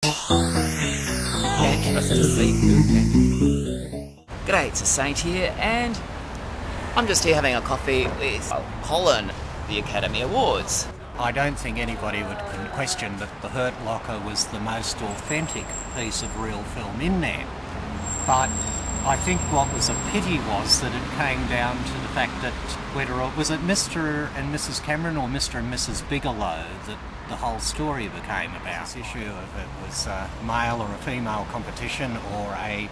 G'day, it's a Saint here, and I'm just here having a coffee with Colin, the Academy Awards. I don't think anybody would question that The Hurt Locker was the most authentic piece of real film in there. But I think what was a pity was that it came down to the fact that was it Mr. and Mrs. Cameron or Mr. and Mrs. Bigelow that the whole story became about. This issue of it was a male or a female competition or a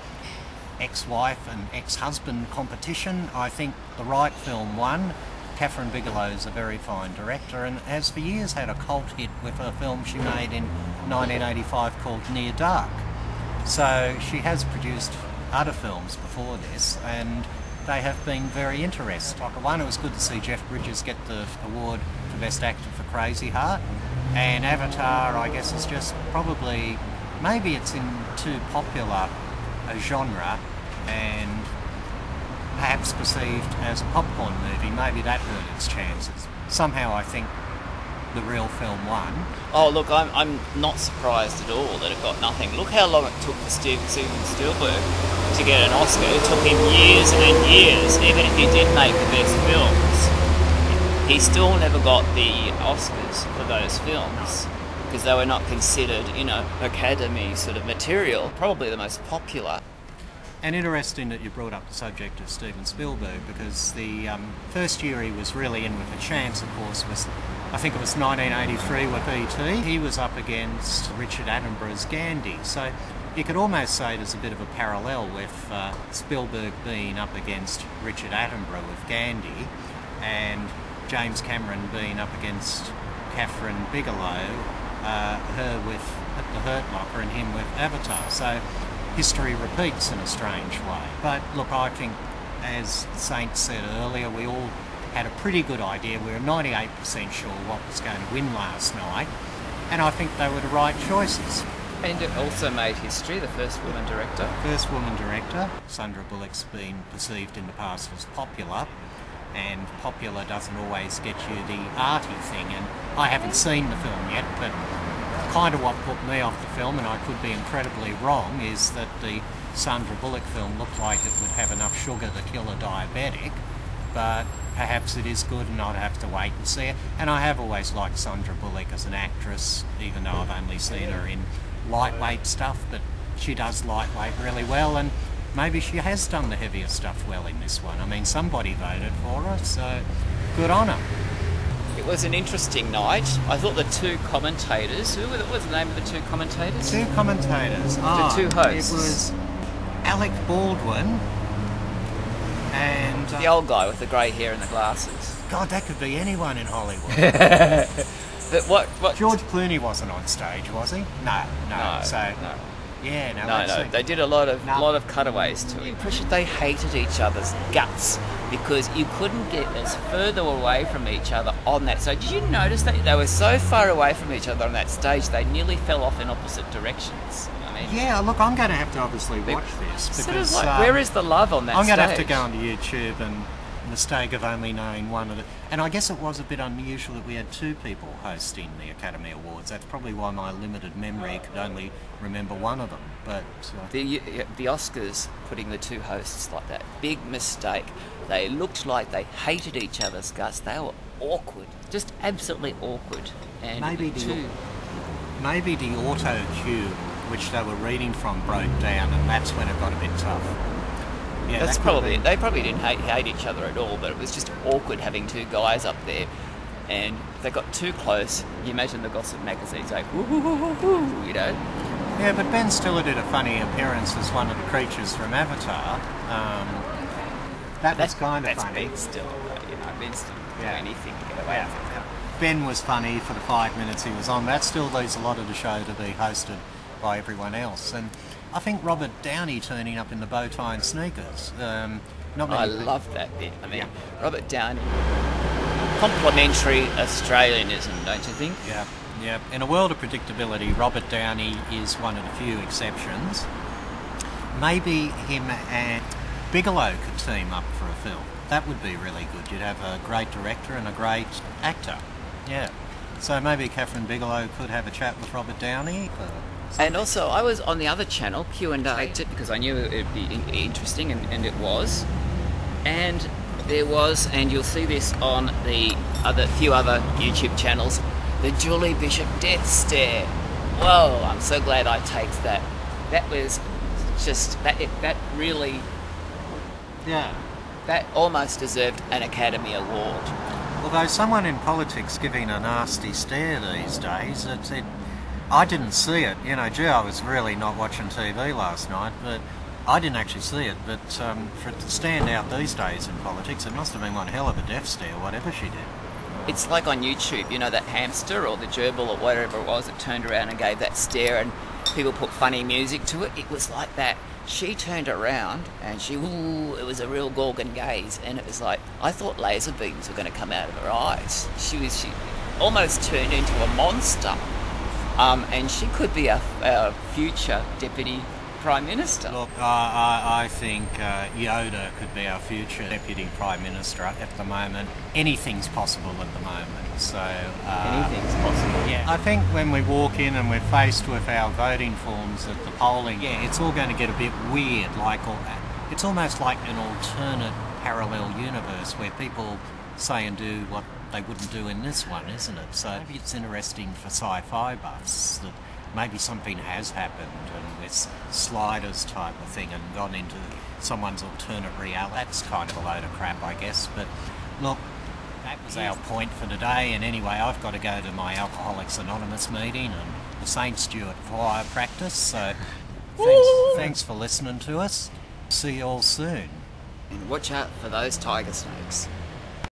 ex-wife and ex-husband competition. I think the right film won. Kathryn Bigelow is a very fine director and has for years had a cult hit with a film she made in 1985 called Near Dark. So she has produced other films before this and they have been very interesting. Like one, it was good to see Jeff Bridges get the award for Best Actor for Crazy Heart, and Avatar, I guess, is just probably, maybe it's in too popular a genre and perhaps perceived as a popcorn movie. Maybe that hurt its chances. Somehow I think the real film won. Oh look, I'm not surprised at all that it got nothing. Look how long it took for Steven Spielberg to get an Oscar. It took him years and years. Even if he did make the best films, he still never got the Oscars for those films because they were not considered, Academy sort of material. Probably the most popular. And interesting that you brought up the subject of Steven Spielberg, because the first year he was really in with a chance, of course, was, I think it was 1983 with E.T. He was up against Richard Attenborough's Gandhi. So you could almost say there's a bit of a parallel with Spielberg being up against Richard Attenborough with Gandhi and James Cameron being up against Kathryn Bigelow, her with The Hurt Locker and him with Avatar. So history repeats in a strange way. But look, I think, as Saint said earlier, we all had a pretty good idea. We were 98% sure what was going to win last night, and I think they were the right choices. And it also made history, the first woman director. First woman director. Sandra Bullock's been perceived in the past as popular, and popular doesn't always get you the arty thing, and I haven't seen the film yet, but kind of what put me off the film, and I could be incredibly wrong, is that the Sandra Bullock film looked like it would have enough sugar to kill a diabetic, but perhaps it is good and I'd have to wait and see it. And I have always liked Sandra Bullock as an actress, even though I've only seen her in lightweight stuff, but she does lightweight really well, and maybe she has done the heavier stuff well in this one. I mean, somebody voted for her, so good on her. It was an interesting night. I thought the two commentators, what was the name of the two commentators? Two commentators. The two hosts. It was Alec Baldwin and the old guy with the grey hair and the glasses. God, that could be anyone in Hollywood. But what? George Clooney wasn't on stage, was he? No. No. Yeah, no. They did a lot of cutaways to it. The impression they hated each other's guts because you couldn't get as further away from each other on that stage. Did you notice that they were so far away from each other on that stage they nearly fell off in opposite directions? I mean, yeah, look, I'm going to have to obviously watch this because sort of like, where is the love on that I'm stage? going to have to go onto YouTube and mistake of only knowing one of the... And I guess it was a bit unusual that we had two people hosting the Academy Awards. That's probably why my limited memory could only remember one of them. But the Oscars putting the two hosts like that, big mistake. They looked like they hated each other's guts. They were awkward, just absolutely awkward. And maybe the auto cue which they were reading from broke down, and that's when it got a bit tough. Yeah, that's probably they probably didn't hate each other at all, but it was just awkward having two guys up there, and if they got too close, you imagine the gossip magazines like woo woo woo woo woo, Yeah, but Ben Stiller did a funny appearance as one of the creatures from Avatar. That's kind of funny. Ben Stiller, Ben Stiller can do anything to get away with it. Ben was funny for the 5 minutes he was on. That still leaves a lot of the show to be hosted by everyone else, and I think Robert Downey turning up in the bow tie and sneakers. I love that bit. I mean, Robert Downey, complimentary Australianism, don't you think? Yeah. In a world of predictability, Robert Downey is one of the few exceptions. Maybe him and Bigelow could team up for a film. That would be really good. You'd have a great director and a great actor. Yeah. So maybe Kathryn Bigelow could have a chat with Robert Downey. And also, I was on the other channel, Q&A, because I knew it would be interesting, and it was. And there was, and you'll see this on the few other YouTube channels, the Julie Bishop death stare. Whoa, I'm so glad I taked that. That was just, that really, Yeah. that almost deserved an Academy Award. Although someone in politics giving a nasty stare these days, I didn't see it. You know, gee, I was really not watching TV last night, but I didn't actually see it. But for it to stand out these days in politics, it must have been one hell of a death stare, whatever she did. It's like on YouTube, you know, that hamster or the gerbil or whatever it was that turned around and gave that stare, and people put funny music to it. It was like that. She turned around and it was a real Gorgon gaze, and it was like, I thought laser beams were going to come out of her eyes. She almost turned into a monster. And she could be our future Deputy Prime Minister. Look, I think Yoda could be our future Deputy Prime Minister at the moment. Anything's possible at the moment. So Anything's possible. Yeah, I think when we walk in and we're faced with our voting forms at the polling, it's all going to get a bit weird. It's almost like an alternate parallel universe where people say and do what they wouldn't do in this one, isn't it? So maybe it's interesting for sci-fi buffs that maybe something has happened and this sliders type of thing and gone into someone's alternate reality. That's kind of a load of crap, I guess. But look, that was our point for today. And anyway, I've got to go to my Alcoholics Anonymous meeting and the St. Stewart choir practice. So thanks for listening to us. See you all soon. And watch out for those tiger snakes.